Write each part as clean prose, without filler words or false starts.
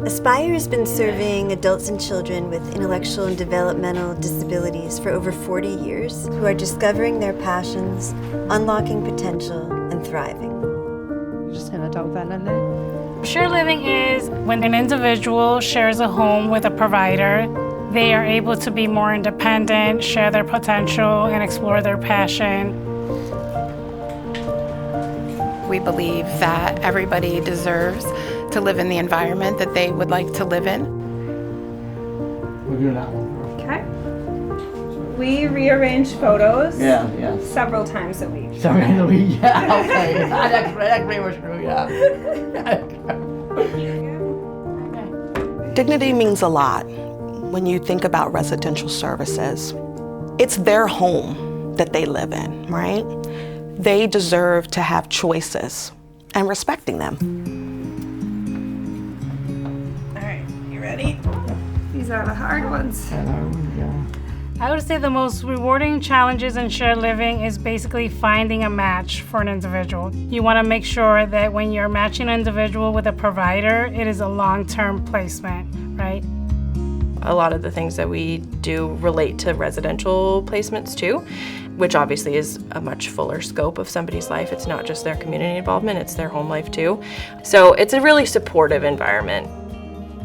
Aspire has been serving adults and children with intellectual and developmental disabilities for over 40 years who are discovering their passions, unlocking potential, and thriving. Shared living is when an individual shares a home with a provider. They are able to be more independent, share their potential, and explore their passion. We believe that everybody deserves to live in the environment that they would like to live in. We'll do that one Okay. We rearrange photos first. Yeah. several times a week. Sorry, yeah, okay. That's pretty much true, yeah. Dignity means a lot when you think about residential services. It's their home that they live in, right? They deserve to have choices and respecting them. All right, you ready? These are the hard ones. I would say the most rewarding challenges in shared living is basically finding a match for an individual. You want to make sure that when you're matching an individual with a provider, it is a long-term placement, right? A lot of the things that we do relate to residential placements too, which obviously is a much fuller scope of somebody's life. It's not just their community involvement, it's their home life too. So it's a really supportive environment.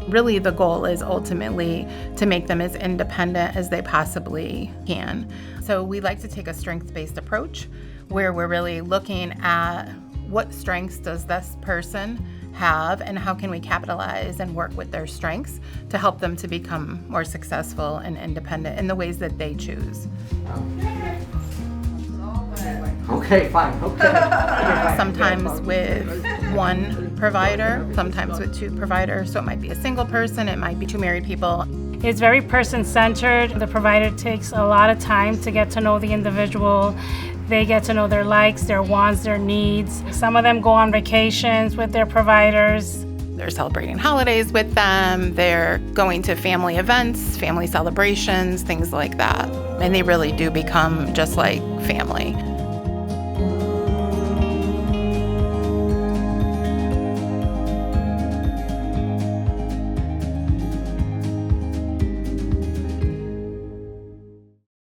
Really, the goal is ultimately to make them as independent as they possibly can. So we like to take a strengths-based approach where we're really looking at what strengths does this person have and how can we capitalize and work with their strengths to help them to become more successful and independent in the ways that they choose. Okay, fine, okay. Sometimes with one provider, sometimes with two providers. So it might be a single person, it might be two married people. It's very person-centered. The provider takes a lot of time to get to know the individual. They get to know their likes, their wants, their needs. Some of them go on vacations with their providers. They're celebrating holidays with them. They're going to family events, family celebrations, things like that. And they really do become just like family.